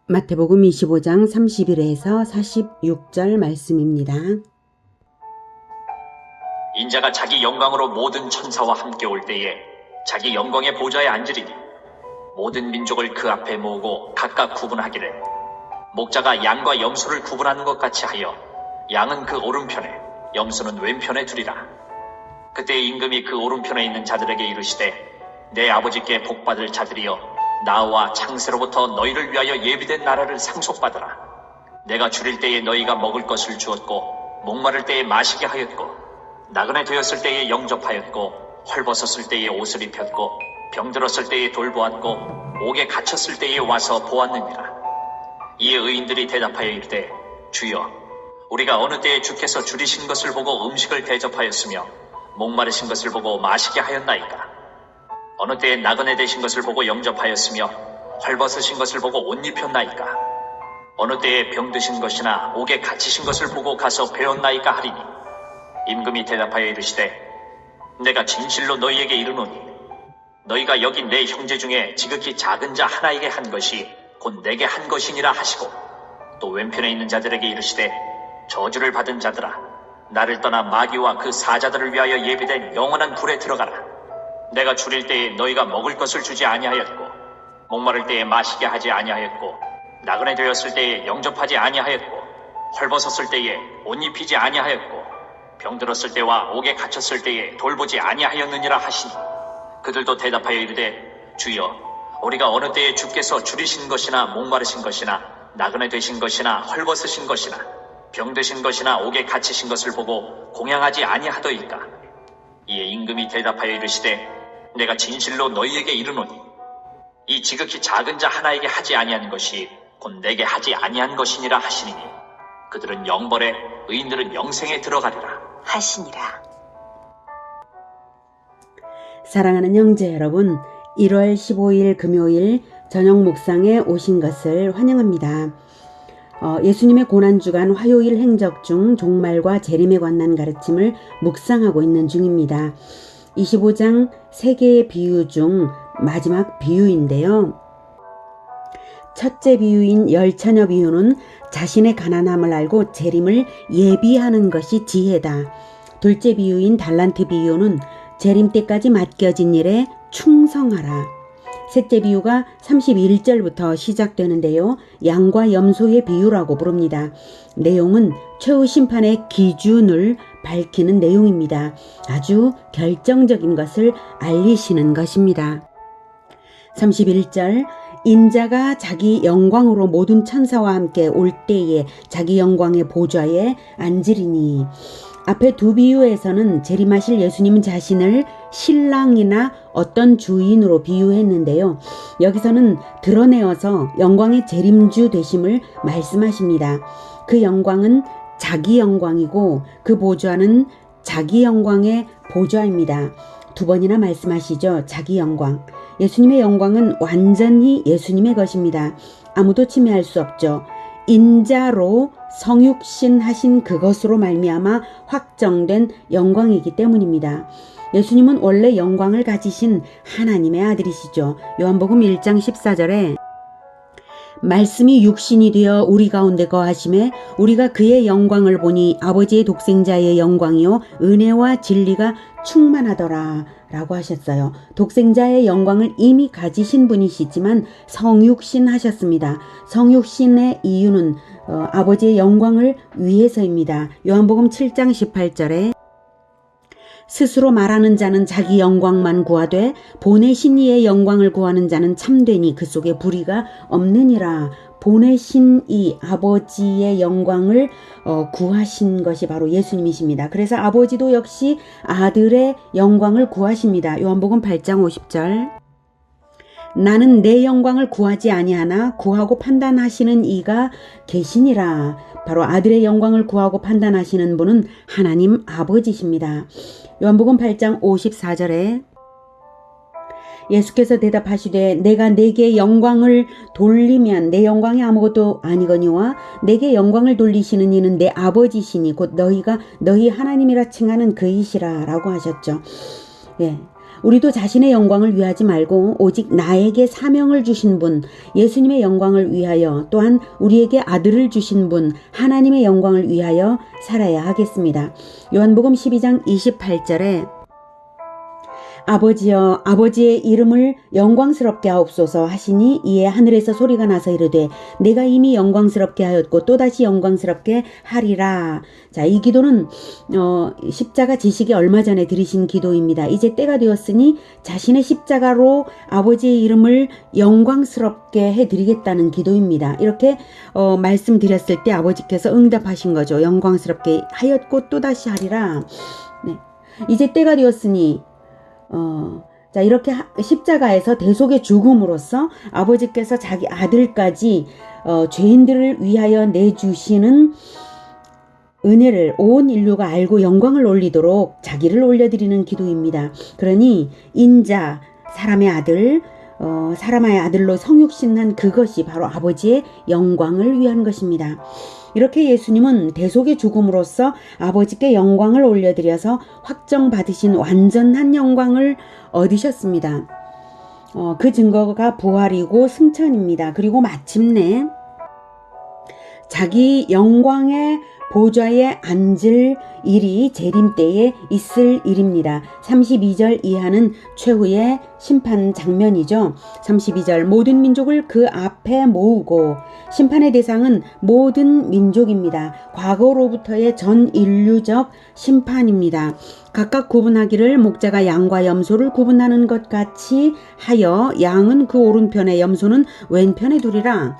마태복음 25장 31에서 46절 말씀입니다. 인자가 자기 영광으로 모든 천사와 함께 올 때에 자기 영광의 보좌에 앉으리니 모든 민족을 그 앞에 모으고 각각 구분하기를 목자가 양과 염소를 구분하는 것 같이 하여 양은 그 오른편에 염소는 왼편에 두리라. 그때 임금이 그 오른편에 있는 자들에게 이르시되 내 아버지께 복받을 자들이여 나와 창세로부터 너희를 위하여 예비된 나라를 상속받으라. 내가 줄일 때에 너희가 먹을 것을 주었고 목마를 때에 마시게 하였고 나그네 되었을 때에 영접하였고 헐벗었을 때에 옷을 입혔고 병들었을 때에 돌보았고 옥에 갇혔을 때에 와서 보았느니라. 이에 의인들이 대답하여 이르되 주여 우리가 어느 때에 주께서 줄이신 것을 보고 음식을 대접하였으며 목마르신 것을 보고 마시게 하였나이까. 어느 때에 나그네 되신 것을 보고 영접하였으며 헐벗으신 것을 보고 옷 입혔나이까. 어느 때에 병드신 것이나 옥에 갇히신 것을 보고 가서 배웠나이까 하리니 임금이 대답하여 이르시되 내가 진실로 너희에게 이르노니 너희가 여기 내 형제 중에 지극히 작은 자 하나에게 한 것이 곧 내게 한 것이니라 하시고 또 왼편에 있는 자들에게 이르시되 저주를 받은 자들아 나를 떠나 마귀와 그 사자들을 위하여 예비된 영원한 불에 들어가라. 내가 줄일 때에 너희가 먹을 것을 주지 아니하였고 목마를 때에 마시게 하지 아니하였고 나그네 되었을 때에 영접하지 아니하였고 헐벗었을 때에 옷 입히지 아니하였고 병들었을 때와 옥에 갇혔을 때에 돌보지 아니하였느니라 하시니 그들도 대답하여 이르되 주여 우리가 어느 때에 주께서 줄이신 것이나 목마르신 것이나 나그네 되신 것이나 헐벗으신 것이나 병드신 것이나 옥에 갇히신 것을 보고 공양하지 아니하더이까. 이에 임금이 대답하여 이르시되 내가 진실로 너희에게 이르노니 이 지극히 작은 자 하나에게 하지 아니한 것이 곧 내게 하지 아니한 것이니라 하시니 그들은 영벌에 의인들은 영생에 들어가리라 하시니라. 사랑하는 형제 여러분, 1월 15일 금요일 저녁 묵상에 오신 것을 환영합니다. 예수님의 고난주간 화요일 행적 중 종말과 재림에 관한 가르침을 묵상하고 있는 중입니다. 25장 3개의 비유 중 마지막 비유인데요. 첫째 비유인 열처녀 비유는 자신의 가난함을 알고 재림을 예비하는 것이 지혜다. 둘째 비유인 달란트 비유는 재림 때까지 맡겨진 일에 충성하라. 셋째 비유가 31절부터 시작되는데요. 양과 염소의 비유라고 부릅니다. 내용은 최후 심판의 기준을 밝히는 내용입니다. 아주 결정적인 것을 알리시는 것입니다. 31절 인자가 자기 영광으로 모든 천사와 함께 올 때에 자기 영광의 보좌에 앉으리니. 앞에 두 비유에서는 재림하실 예수님 자신을 신랑이나 어떤 주인으로 비유했는데요. 여기서는 드러내어서 영광의 재림주 되심을 말씀하십니다. 그 영광은 자기 영광이고 그 보좌는 자기 영광의 보좌입니다. 두 번이나 말씀하시죠. 자기 영광. 예수님의 영광은 완전히 예수님의 것입니다. 아무도 침해할 수 없죠. 인자로 성육신 하신 그것으로 말미암아 확정된 영광이기 때문입니다. 예수님은 원래 영광을 가지신 하나님의 아들이시죠. 요한복음 1장 14절에 말씀이 육신이 되어 우리 가운데 거하심에 우리가 그의 영광을 보니 아버지의 독생자의 영광이요 은혜와 진리가 충만하더라 라고 하셨어요. 독생자의 영광을 이미 가지신 분이시지만 성육신 하셨습니다. 성육신의 이유는 아버지의 영광을 위해서입니다. 요한복음 7장 18절에 스스로 말하는 자는 자기 영광만 구하되 보내신 이의 영광을 구하는 자는 참되니 그 속에 불의가 없느니라. 보내신 이 아버지의 영광을 구하신 것이 바로 예수님이십니다. 그래서 아버지도 역시 아들의 영광을 구하십니다. 요한복음 8장 50절 나는 내 영광을 구하지 아니하나 구하고 판단하시는 이가 계시니라. 바로 아들의 영광을 구하고 판단하시는 분은 하나님 아버지십니다. 요한복음 8장 54절에 예수께서 대답하시되 내가 내게 영광을 돌리면 내 영광이 아무것도 아니거니와 내게 영광을 돌리시는 이는 내 아버지시니 곧 너희가 너희 하나님이라 칭하는 그이시라 라고 하셨죠. 예, 우리도 자신의 영광을 위하지 말고 오직 나에게 사명을 주신 분, 예수님의 영광을 위하여 또한 우리에게 아들을 주신 분, 하나님의 영광을 위하여 살아야 하겠습니다. 요한복음 12장 28절에 아버지여 아버지의 이름을 영광스럽게 하옵소서 하시니 이에 하늘에서 소리가 나서 이르되 내가 이미 영광스럽게 하였고 또다시 영광스럽게 하리라. 자, 이 기도는 십자가 지시기 얼마 전에 드리신 기도입니다. 이제 때가 되었으니 자신의 십자가로 아버지의 이름을 영광스럽게 해드리겠다는 기도입니다. 이렇게 말씀드렸을 때 아버지께서 응답하신 거죠. 영광스럽게 하였고 또다시 하리라. 네. 이제 때가 되었으니 자, 이렇게 십자가에서 대속의 죽음으로써 아버지께서 자기 아들까지 죄인들을 위하여 내주시는 은혜를 온 인류가 알고 영광을 올리도록 자기를 올려드리는 기도입니다. 그러니 인자, 사람의 아들, 사람의 아들로 성육신한 그것이 바로 아버지의 영광을 위한 것입니다. 이렇게 예수님은 대속의 죽음으로써 아버지께 영광을 올려드려서 확정받으신 완전한 영광을 얻으셨습니다. 그 증거가 부활이고 승천입니다. 그리고 마침내 자기 영광의 보좌에 앉을 일이 재림 때에 있을 일입니다. 32절 이하는 최후의 심판 장면이죠. 32절 모든 민족을 그 앞에 모으고 심판의 대상은 모든 민족입니다. 과거로부터의 전 인류적 심판입니다. 각각 구분하기를 목자가 양과 염소를 구분하는 것 같이 하여 양은 그 오른편에 염소는 왼편에 두리라.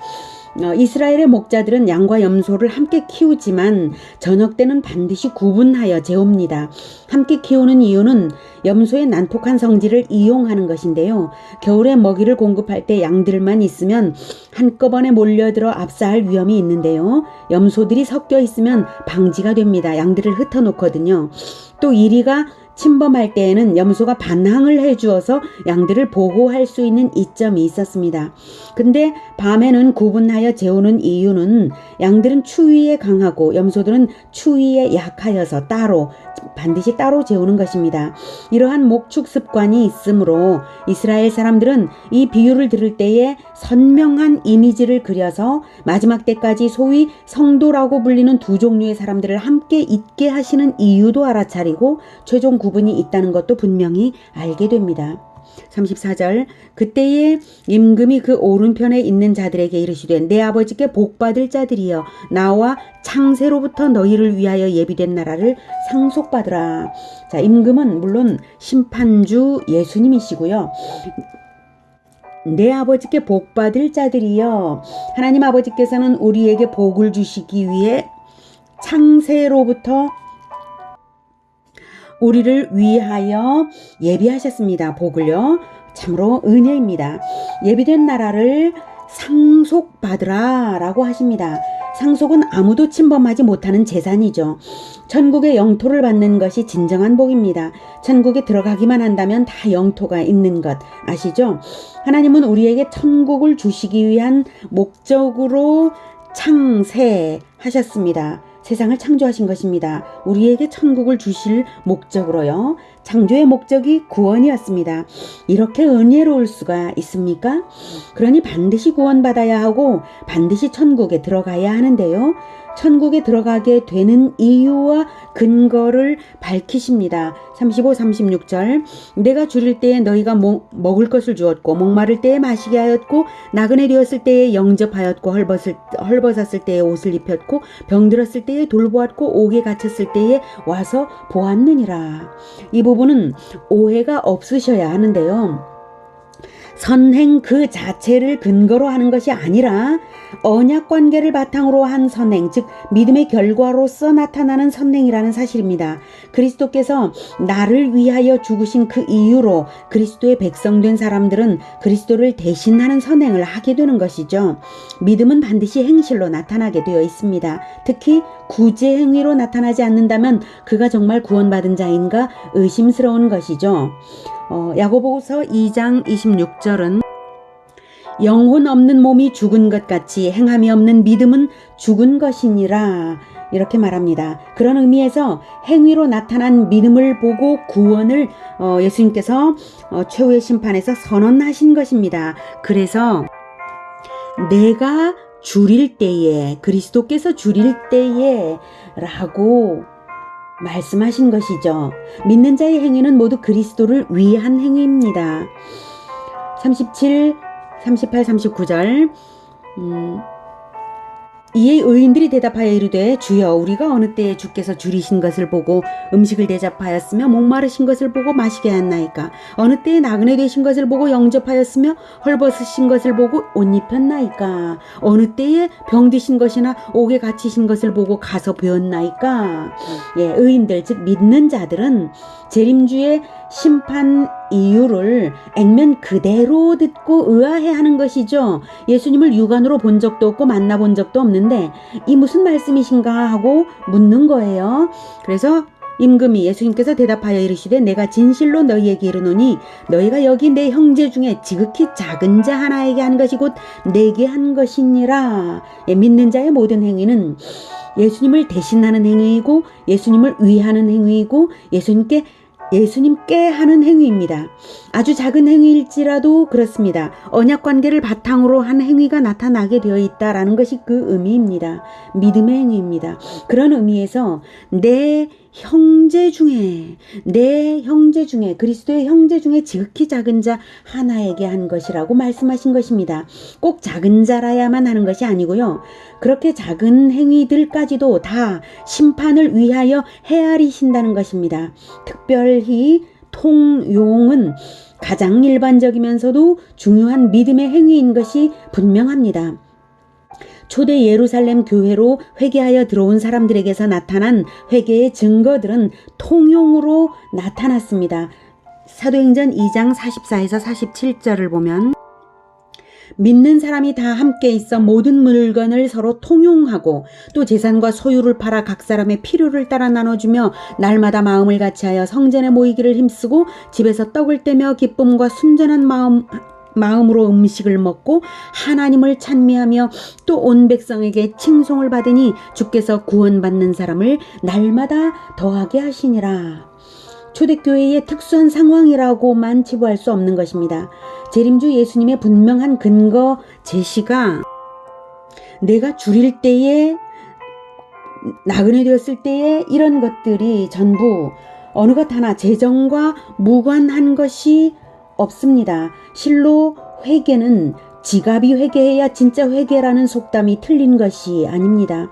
이스라엘의 목자들은 양과 염소를 함께 키우지만 저녁 때는 반드시 구분하여 재웁니다. 함께 키우는 이유는 염소의 난폭한 성질을 이용하는 것인데요. 겨울에 먹이를 공급할 때 양들만 있으면 한꺼번에 몰려들어 압사할 위험이 있는데요. 염소들이 섞여 있으면 방지가 됩니다. 양들을 흩어놓거든요. 또 이리가 침범할 때에는 염소가 반항을 해주어서 양들을 보호할 수 있는 이점이 있었습니다. 근데 밤에는 구분하여 재우는 이유는 양들은 추위에 강하고 염소들은 추위에 약하여서 반드시 따로 재우는 것입니다. 이러한 목축 습관이 있으므로 이스라엘 사람들은 이 비유를 들을 때에 선명한 이미지를 그려서 마지막 때까지 소위 성도라고 불리는 두 종류의 사람들을 함께 있게 하시는 이유도 알아차리고 최종 구분이 있다는 것도 분명히 알게 됩니다. 34절 그때에 임금이 그 오른편에 있는 자들에게 이르시되 내 아버지께 복받을 자들이여 나와 창세로부터 너희를 위하여 예비된 나라를 상속받으라. 자, 임금은 물론 심판주 예수님이시고요. 내 아버지께 복받을 자들이여, 하나님 아버지께서는 우리에게 복을 주시기 위해 창세로부터 우리를 위하여 예비하셨습니다. 복을요. 참으로 은혜입니다. 예비된 나라를 상속받으라 라고 하십니다. 상속은 아무도 침범하지 못하는 재산이죠. 천국의 영토를 받는 것이 진정한 복입니다. 천국에 들어가기만 한다면 다 영토가 있는 것 아시죠? 하나님은 우리에게 천국을 주시기 위한 목적으로 창세하셨습니다. 세상을 창조하신 것입니다. 우리에게 천국을 주실 목적으로요. 창조의 목적이 구원이었습니다. 이렇게 은혜로울 수가 있습니까? 그러니 반드시 구원받아야 하고 반드시 천국에 들어가야 하는데요. 천국에 들어가게 되는 이유와 근거를 밝히십니다. 35, 36절 내가 줄일 때에 너희가 먹을 것을 주었고 목마를 때에 마시게 하였고 나그네 되었을 때에 영접하였고 헐벗었을 때에 옷을 입혔고 병들었을 때에 돌보았고 옥에 갇혔을 때에 와서 보았느니라. 이 부분은 오해가 없으셔야 하는데요. 선행 그 자체를 근거로 하는 것이 아니라 언약 관계를 바탕으로 한 선행, 즉 믿음의 결과로서 나타나는 선행이라는 사실입니다. 그리스도께서 나를 위하여 죽으신 그 이유로 그리스도의 백성된 사람들은 그리스도를 대신하는 선행을 하게 되는 것이죠. 믿음은 반드시 행실로 나타나게 되어 있습니다. 특히 구제 행위로 나타나지 않는다면 그가 정말 구원받은 자인가 의심스러운 것이죠. 야고보서 2장 26절은 영혼 없는 몸이 죽은 것 같이 행함이 없는 믿음은 죽은 것이니라. 이렇게 말합니다. 그런 의미에서 행위로 나타난 믿음을 보고 구원을 예수님께서 최후의 심판에서 선언하신 것입니다. 그래서 내가 줄일 때에, 그리스도께서 줄일 때에 라고 말씀하신 것이죠. 믿는 자의 행위는 모두 그리스도를 위한 행위입니다. 37, 38, 39절 이에 의인들이 대답하여 이르되 주여 우리가 어느 때에 주께서 줄이신 것을 보고 음식을 대접하였으며 목마르신 것을 보고 마시게 하였나이까? 어느 때에 나그네 되신 것을 보고 영접하였으며 헐벗으신 것을 보고 옷 입혔나이까? 어느 때에 병드신 것이나 옥에 갇히신 것을 보고 가서 배웠나이까? 예, 의인들 즉 믿는 자들은 재림주의 심판 이유를 액면 그대로 듣고 의아해하는 것이죠. 예수님을 육안으로 본 적도 없고 만나본 적도 없는데 이 무슨 말씀이신가 하고 묻는 거예요. 그래서 임금이 예수님께서 대답하여 이르시되 내가 진실로 너희에게 이르노니 너희가 여기 내 형제 중에 지극히 작은 자 하나에게 한 것이 곧 내게 한 것이니라. 예, 믿는 자의 모든 행위는 예수님을 대신하는 행위이고 예수님을 위하는 행위이고 예수님께 하는 행위입니다. 아주 작은 행위일지라도 그렇습니다. 언약 관계를 바탕으로 한 행위가 나타나게 되어 있다라는 것이 그 의미입니다. 믿음의 행위입니다. 그런 의미에서 내 형제 중에 그리스도의 형제 중에 지극히 작은 자 하나에게 한 것이라고 말씀하신 것입니다. 꼭 작은 자라야만 하는 것이 아니고요. 그렇게 작은 행위들까지도 다 심판을 위하여 헤아리신다는 것입니다. 특별히 통용은 가장 일반적이면서도 중요한 믿음의 행위인 것이 분명합니다. 초대 예루살렘 교회로 회개하여 들어온 사람들에게서 나타난 회개의 증거들은 통용으로 나타났습니다. 사도행전 2장 44에서 47절을 보면 믿는 사람이 다 함께 있어 모든 물건을 서로 통용하고 또 재산과 소유를 팔아 각 사람의 필요를 따라 나눠주며 날마다 마음을 같이하여 성전에 모이기를 힘쓰고 집에서 떡을 떼며 기쁨과 순전한 마음으로 음식을 먹고 하나님을 찬미하며 또 온 백성에게 칭송을 받으니 주께서 구원받는 사람을 날마다 더하게 하시니라. 초대교회의 특수한 상황이라고만 치부할 수 없는 것입니다. 재림주 예수님의 분명한 근거 제시가 내가 줄일 때에 나그네 되었을 때에 이런 것들이 전부 어느 것 하나 재정과 무관한 것이 없습니다. 실로 회개는 지갑이 회개해야 진짜 회개라는 속담이 틀린 것이 아닙니다.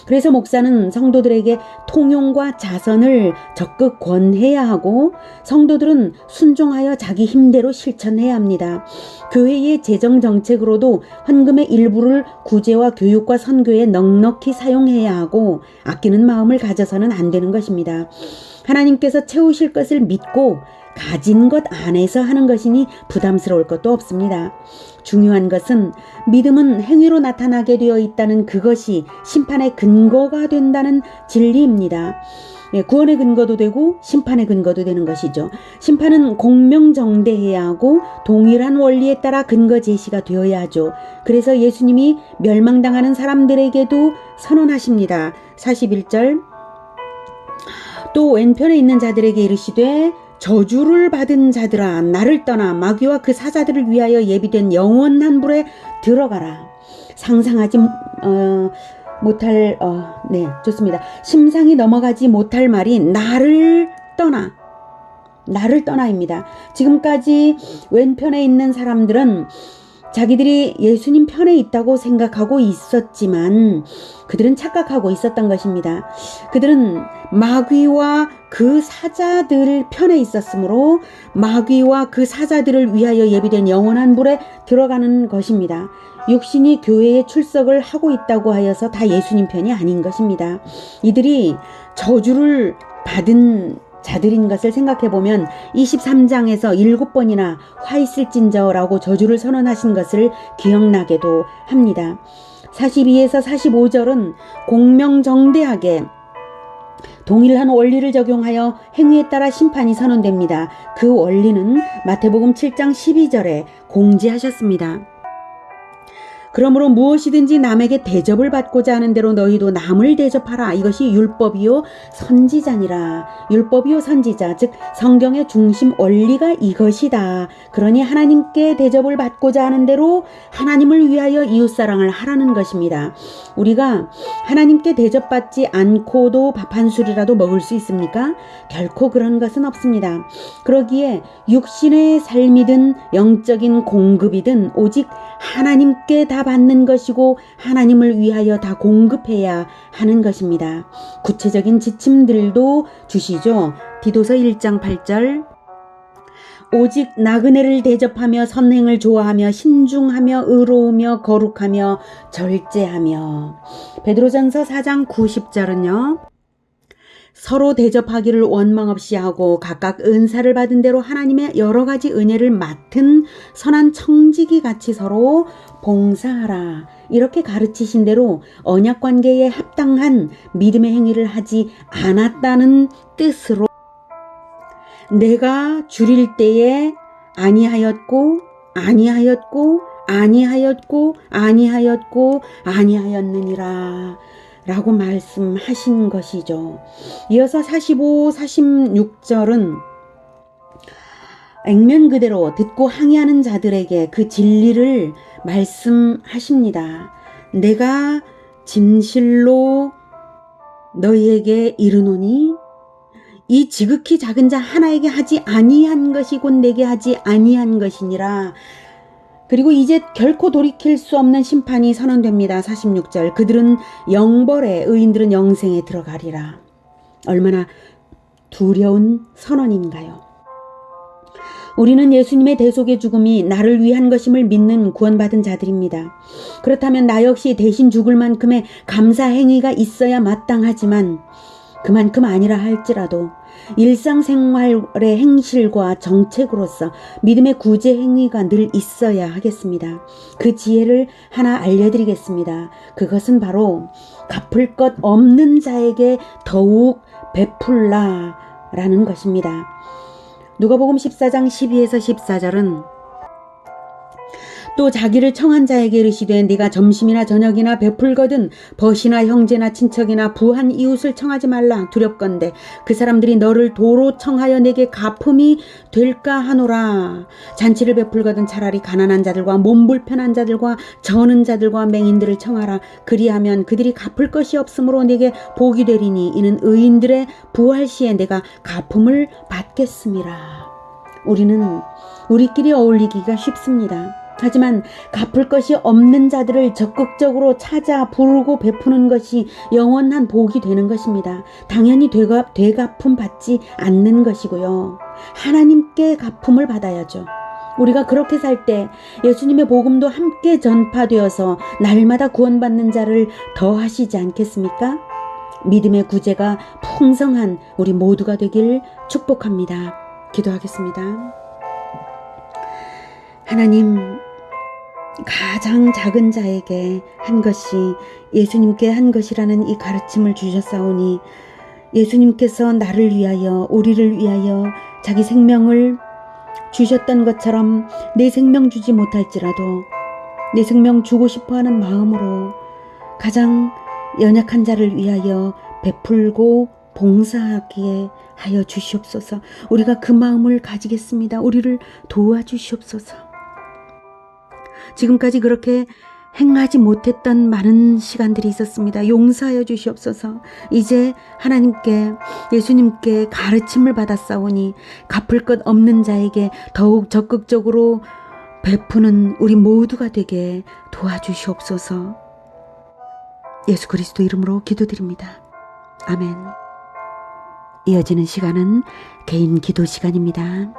그래서 목사는 성도들에게 통용과 자선을 적극 권해야 하고 성도들은 순종하여 자기 힘대로 실천해야 합니다. 교회의 재정 정책으로도 헌금의 일부를 구제와 교육과 선교에 넉넉히 사용해야 하고 아끼는 마음을 가져서는 안 되는 것입니다. 하나님께서 채우실 것을 믿고 가진 것 안에서 하는 것이니 부담스러울 것도 없습니다. 중요한 것은 믿음은 행위로 나타나게 되어 있다는 그것이 심판의 근거가 된다는 진리입니다. 구원의 근거도 되고 심판의 근거도 되는 것이죠. 심판은 공명정대해야 하고 동일한 원리에 따라 근거 제시가 되어야 하죠. 그래서 예수님이 멸망당하는 사람들에게도 선언하십니다. 41절 또 왼편에 있는 자들에게 이르시되 저주를 받은 자들아 나를 떠나 마귀와 그 사자들을 위하여 예비된 영원한 불에 들어가라. 상상하지 못할 좋습니다. 심상이 넘어가지 못할 말이 나를 떠나입니다. 지금까지 왼편에 있는 사람들은 자기들이 예수님 편에 있다고 생각하고 있었지만 그들은 착각하고 있었던 것입니다. 그들은 마귀와 그 사자들 편에 있었으므로 마귀와 그 사자들을 위하여 예비된 영원한 불에 들어가는 것입니다. 육신이 교회에 출석을 하고 있다고 하여서 다 예수님 편이 아닌 것입니다. 이들이 저주를 받은 자들인 것을 생각해보면 23장에서 7번이나 화 있을진저라고 저주를 선언하신 것을 기억나게도 합니다. 42에서 45절은 공명정대하게 동일한 원리를 적용하여 행위에 따라 심판이 선언됩니다. 그 원리는 마태복음 7장 12절에 공지하셨습니다. 그러므로 무엇이든지 남에게 대접을 받고자 하는 대로 너희도 남을 대접하라. 이것이 율법이요 선지자니라. 율법이요 선지자, 즉 성경의 중심 원리가 이것이다. 그러니 하나님께 대접을 받고자 하는 대로 하나님을 위하여 이웃사랑을 하라는 것입니다. 우리가 하나님께 대접받지 않고도 밥 한 술이라도 먹을 수 있습니까? 결코 그런 것은 없습니다. 그러기에 육신의 삶이든 영적인 공급이든 오직 하나님께 다 받는 것이고 하나님을 위하여 다 공급해야 하는 것입니다. 구체적인 지침들도 주시죠. 디도서 1장 8절, 오직 나그네를 대접하며 선행을 좋아하며 신중하며 의로우며 거룩하며 절제하며. 베드로전서 4장 90절은요. 서로 대접하기를 원망 없이 하고 각각 은사를 받은 대로 하나님의 여러 가지 은혜를 맡은 선한 청지기 같이 서로 봉사하라. 이렇게 가르치신 대로 언약관계에 합당한 믿음의 행위를 하지 않았다는 뜻으로 내가 줄일 때에 아니하였느니라 라고 말씀하신 것이죠. 이어서 45, 46절은 액면 그대로 듣고 항의하는 자들에게 그 진리를 말씀하십니다. 내가 진실로 너희에게 이르노니 이 지극히 작은 자 하나에게 하지 아니한 것이 곧 내게 하지 아니한 것이니라. 그리고 이제 결코 돌이킬 수 없는 심판이 선언됩니다. 46절, 그들은 영벌에 의인들은 영생에 들어가리라. 얼마나 두려운 선언인가요? 우리는 예수님의 대속의 죽음이 나를 위한 것임을 믿는 구원받은 자들입니다. 그렇다면 나 역시 대신 죽을 만큼의 감사 행위가 있어야 마땅하지만 그만큼 아니라 할지라도 일상생활의 행실과 정책으로서 믿음의 구제 행위가 늘 있어야 하겠습니다. 그 지혜를 하나 알려드리겠습니다. 그것은 바로 갚을 것 없는 자에게 더욱 베풀라라는 것입니다. 누가복음 14장 12에서 14절은 또 자기를 청한 자에게 이르시되 네가 점심이나 저녁이나 베풀거든 벗이나 형제나 친척이나 부한 이웃을 청하지 말라. 두렵건대 그 사람들이 너를 도로 청하여 내게 갚음이 될까 하노라. 잔치를 베풀거든 차라리 가난한 자들과 몸 불편한 자들과 저는 자들과 맹인들을 청하라. 그리하면 그들이 갚을 것이 없으므로 내게 복이 되리니 이는 의인들의 부활 시에 내가 갚음을 받겠음이라. 우리는 우리끼리 어울리기가 쉽습니다. 하지만 갚을 것이 없는 자들을 적극적으로 찾아 부르고 베푸는 것이 영원한 복이 되는 것입니다. 당연히 되갚음 받지 않는 것이고요. 하나님께 갚음을 받아야죠. 우리가 그렇게 살 때 예수님의 복음도 함께 전파되어서 날마다 구원받는 자를 더하시지 않겠습니까? 믿음의 구제가 풍성한 우리 모두가 되길 축복합니다. 기도하겠습니다. 하나님, 가장 작은 자에게 한 것이 예수님께 한 것이라는 이 가르침을 주셨사오니 예수님께서 나를 위하여 우리를 위하여 자기 생명을 주셨던 것처럼 내 생명 주지 못할지라도 내 생명 주고 싶어하는 마음으로 가장 연약한 자를 위하여 베풀고 봉사하기에 하여 주시옵소서. 우리가 그 마음을 가지겠습니다. 우리를 도와주시옵소서. 지금까지 그렇게 행하지 못했던 많은 시간들이 있었습니다. 용서하여 주시옵소서. 이제 하나님께 예수님께 가르침을 받았사오니 갚을 것 없는 자에게 더욱 적극적으로 베푸는 우리 모두가 되게 도와주시옵소서. 예수 그리스도 이름으로 기도드립니다. 아멘. 이어지는 시간은 개인 기도 시간입니다.